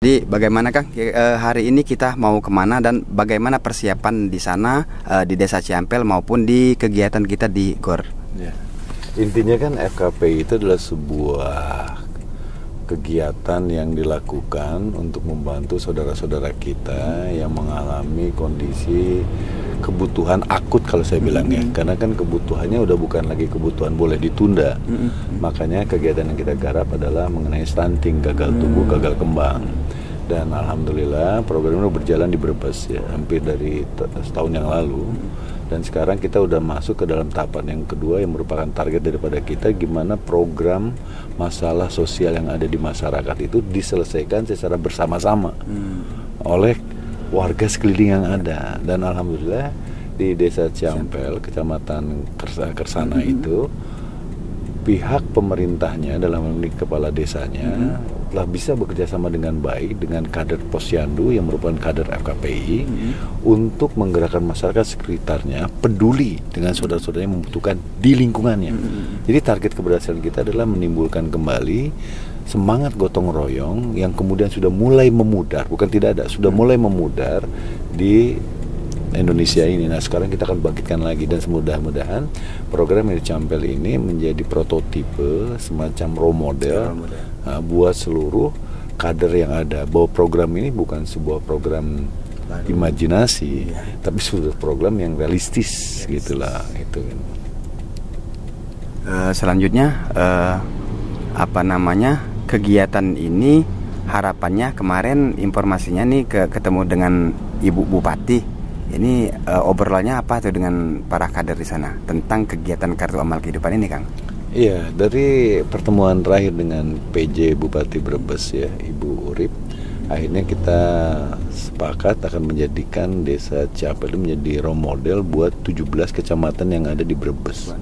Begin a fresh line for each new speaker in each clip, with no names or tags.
Jadi bagaimana Kang, hari ini kita mau kemana dan bagaimana persiapan di sana, di Desa Ciampel maupun di kegiatan kita di GOR?
Ya. Intinya kan FKPI itu adalah sebuah kegiatan yang dilakukan untuk membantu saudara-saudara kita yang mengalami kondisi kebutuhan akut kalau saya bilang ya, karena kan kebutuhannya udah bukan lagi kebutuhan boleh ditunda. Makanya kegiatan yang kita garap adalah mengenai stunting, gagal tumbuh, gagal kembang. Dan alhamdulillah program ini berjalan di Brebes ya, hampir dari setahun yang lalu. Dan sekarang kita udah masuk ke dalam tahapan yang kedua yang merupakan target daripada kita, gimana program masalah sosial yang ada di masyarakat itu diselesaikan secara bersama-sama oleh warga sekeliling yang ada. Dan alhamdulillah di Desa Ciampel, Kecamatan Kersana itu pihak pemerintahnya dalam ini kepala desanya telah bisa bekerja sama dengan baik dengan kader Posyandu yang merupakan kader FKPI untuk menggerakkan masyarakat sekitarnya peduli dengan saudara-saudara yang membutuhkan di lingkungannya. Jadi target keberhasilan kita adalah menimbulkan kembali semangat gotong royong yang kemudian sudah mulai memudar, bukan tidak ada, sudah mulai memudar di Indonesia ini. Nah sekarang kita akan bangkitkan lagi dan semudah-mudahan program yang Ciampel ini menjadi prototipe, semacam role model buat seluruh kader yang ada, bahwa program ini bukan sebuah program imajinasi, tapi sudah program yang realistis gitulah itu.
Selanjutnya apa namanya, kegiatan ini harapannya kemarin informasinya nih ketemu dengan Ibu Bupati. Ini obrolannya apa tuh dengan para kader di sana tentang kegiatan kartu amal kehidupan ini, Kang?
Iya, dari pertemuan terakhir dengan PJ Bupati Brebes ya, Ibu Urip, akhirnya kita sepakat akan menjadikan Desa Ciampel menjadi role model buat 17 kecamatan yang ada di Brebes.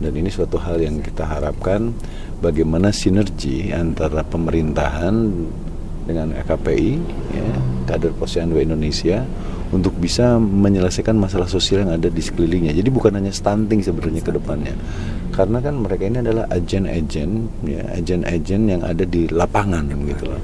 Dan ini suatu hal yang kita harapkan bagaimana sinergi antara pemerintahan dengan FKPI, ya, kader Posyandu Indonesia, untuk bisa menyelesaikan masalah sosial yang ada di sekelilingnya. Jadi bukan hanya stunting sebenarnya ke depannya, karena kan mereka ini adalah agen-agen, ya, agen-agen yang ada di lapangan gitu loh.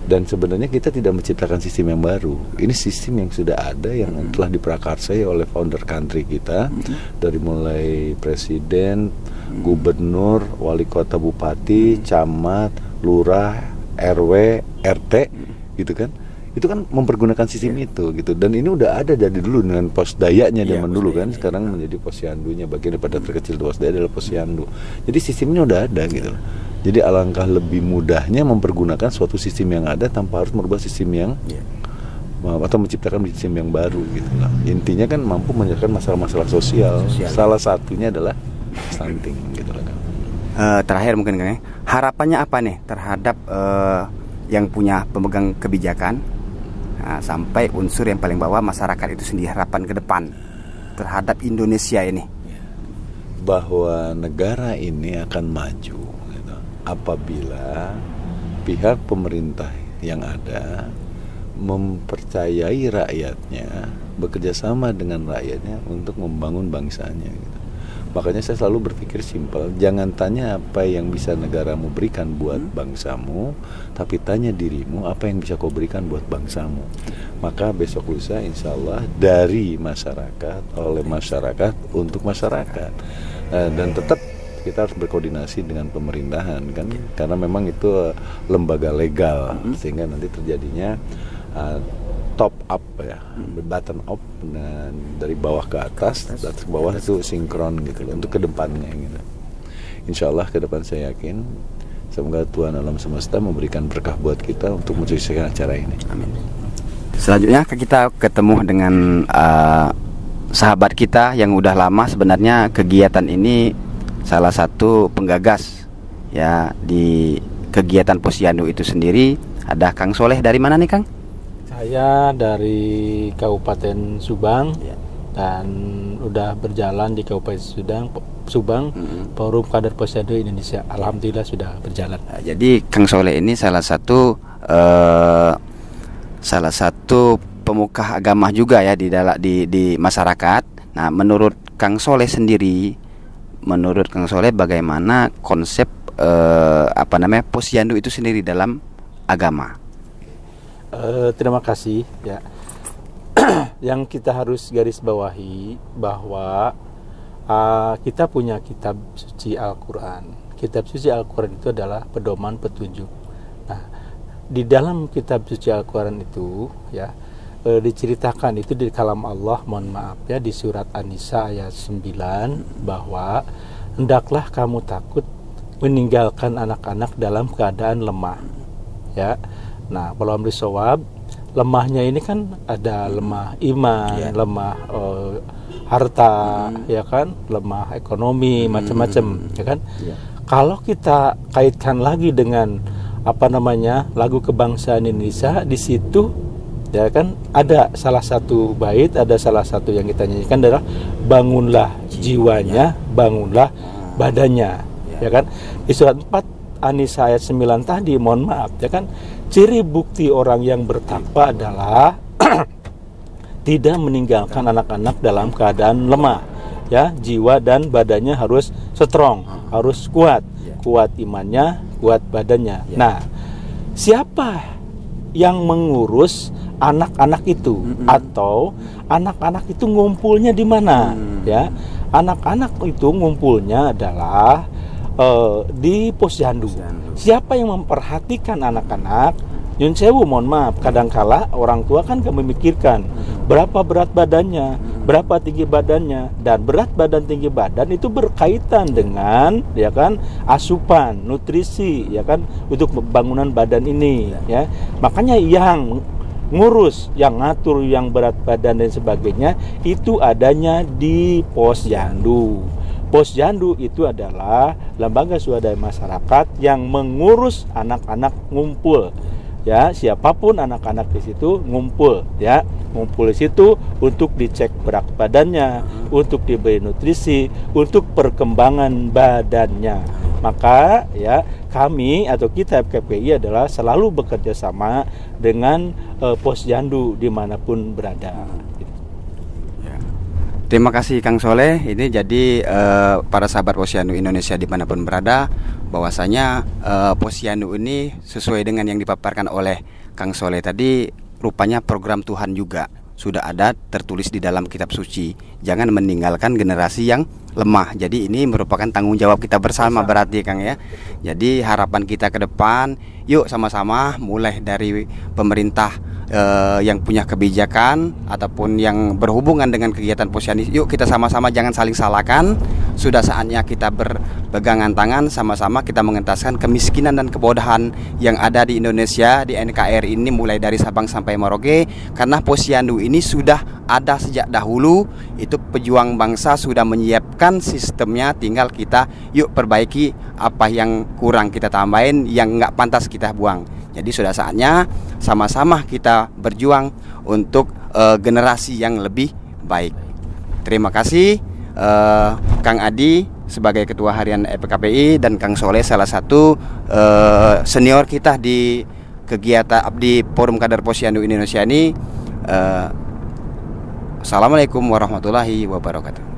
Dan sebenarnya kita tidak menciptakan sistem yang baru. Ini sistem yang sudah ada, yang telah diprakarsai oleh founder country kita, dari mulai presiden, gubernur, wali kota, bupati, camat, lurah, RW, RT, gitu kan. Itu kan mempergunakan sistem itu gitu, dan ini udah ada dari dulu dengan Posdayanya zaman dulu kan, sekarang menjadi Posyandunya, bagian daripada terkecil Posdaya adalah Posyandu. Jadi sistemnya udah ada gitu. Jadi alangkah lebih mudahnya mempergunakan suatu sistem yang ada tanpa harus merubah sistem yang atau menciptakan sistem yang baru gitu lah. Intinya kan mampu menyelesaikan masalah-masalah sosial. Salah satunya adalah stunting gitu lah kan.
Terakhir mungkin kan, harapannya apa nih terhadap yang punya pemegang kebijakan, sampai unsur yang paling bawah masyarakat itu sendiri, harapan ke depan terhadap Indonesia ini?
Bahwa negara ini akan maju gitu, apabila pihak pemerintah yang ada mempercayai rakyatnya, bekerja sama dengan rakyatnya untuk membangun bangsanya gitu. Makanya saya selalu berpikir simpel, jangan tanya apa yang bisa negaramu berikan buat bangsamu, tapi tanya dirimu apa yang bisa kau berikan buat bangsamu. Maka besok lusa insya Allah dari masyarakat, oleh masyarakat, untuk masyarakat. Dan tetap kita harus berkoordinasi dengan pemerintahan kan, karena memang itu lembaga legal, sehingga nanti terjadinya top up ya, button up, dan dari bawah ke atas, dari bawah itu sinkron gitu loh, untuk kedepannya gitu. Insya Allah ke depan saya yakin semoga Tuhan alam semesta memberikan berkah buat kita untuk menyelesaikan acara ini.
Amin. Selanjutnya kita ketemu dengan sahabat kita yang udah lama sebenarnya kegiatan ini, salah satu penggagas ya di kegiatan Posyandu itu sendiri. Ada Kang Soleh, dari mana nih Kang?
Saya dari Kabupaten Subang dan udah berjalan di Kabupaten Subang, Forum Kader Posyandu Indonesia. Alhamdulillah sudah berjalan.
Jadi Kang Soleh ini salah satu pemuka agama juga ya di masyarakat. Nah, menurut Kang Soleh sendiri, menurut Kang Soleh bagaimana konsep posyandu itu sendiri dalam agama?
Terima kasih ya. Yang kita harus garis bawahi bahwa kita punya kitab suci Al-Quran. Kitab suci Al-Quran itu adalah pedoman petunjuk. Nah, di dalam kitab suci Al-Quran itu ya diceritakan itu di kalam Allah, mohon maaf ya, di surat An-Nisa ayat 9 bahwa hendaklah kamu takut meninggalkan anak-anak dalam keadaan lemah ya. Nah, kalau ambil shawab, lemahnya ini kan ada lemah iman, lemah harta, ya kan, lemah ekonomi, macam-macam, ya kan. Kalau kita kaitkan lagi dengan lagu kebangsaan Indonesia, di situ ya kan ada salah satu bait, ada salah satu yang kita nyanyikan adalah bangunlah jiwanya, bangunlah badannya, ya kan. Di surat 4 An-Nisa ayat 9 tadi, mohon maaf ya kan, ciri bukti orang yang bertakwa adalah tidak meninggalkan anak-anak dalam keadaan lemah ya, jiwa dan badannya harus strong, harus kuat, kuat imannya, kuat badannya. Nah, siapa yang mengurus anak-anak itu, atau anak-anak itu ngumpulnya di mana ya? Anak-anak itu ngumpulnya adalah di posyandu. Siapa yang memperhatikan anak-anak? Nyun sewu, mohon maaf, kadangkala orang tua kan gak memikirkan berapa berat badannya, berapa tinggi badannya, dan berat badan tinggi badan itu berkaitan dengan ya kan asupan, nutrisi ya kan untuk pembangunan badan ini ya. Makanya yang ngurus, yang ngatur yang berat badan dan sebagainya itu adanya di posyandu. Posyandu itu adalah lembaga swadaya masyarakat yang mengurus anak-anak ngumpul. Ya, siapapun anak-anak di situ ngumpul ya, ngumpul di situ untuk dicek berat badannya, untuk diberi nutrisi, untuk perkembangan badannya. Maka ya kami atau kita FKPI adalah selalu bekerja sama dengan posyandu dimanapun berada.
Terima kasih Kang Soleh. Ini jadi para sahabat posyandu Indonesia dimanapun berada, bahwasanya posyandu ini sesuai dengan yang dipaparkan oleh Kang Soleh tadi, rupanya program Tuhan juga sudah ada tertulis di dalam kitab suci. Jangan meninggalkan generasi yang lemah. Jadi ini merupakan tanggung jawab kita bersama berarti Kang ya. Jadi harapan kita ke depan, yuk sama-sama mulai dari pemerintah yang punya kebijakan ataupun yang berhubungan dengan kegiatan posyandu, yuk kita sama-sama jangan saling salahkan. Sudah saatnya kita berpegangan tangan, sama-sama kita mengentaskan kemiskinan dan kebodohan yang ada di Indonesia, di NKRI ini, mulai dari Sabang sampai Merauke. Karena posyandu ini sudah ada sejak dahulu, itu pejuang bangsa sudah menyiapkan sistemnya, tinggal kita yuk perbaiki apa yang kurang kita tambahin, yang nggak pantas kita buang. Jadi sudah saatnya sama-sama kita berjuang untuk generasi yang lebih baik. Terima kasih Kang Adi sebagai Ketua Harian FKPI dan Kang Soleh salah satu senior kita di kegiatan di Forum Kader Posyandu Indonesia ini. Assalamualaikum warahmatullahi wabarakatuh.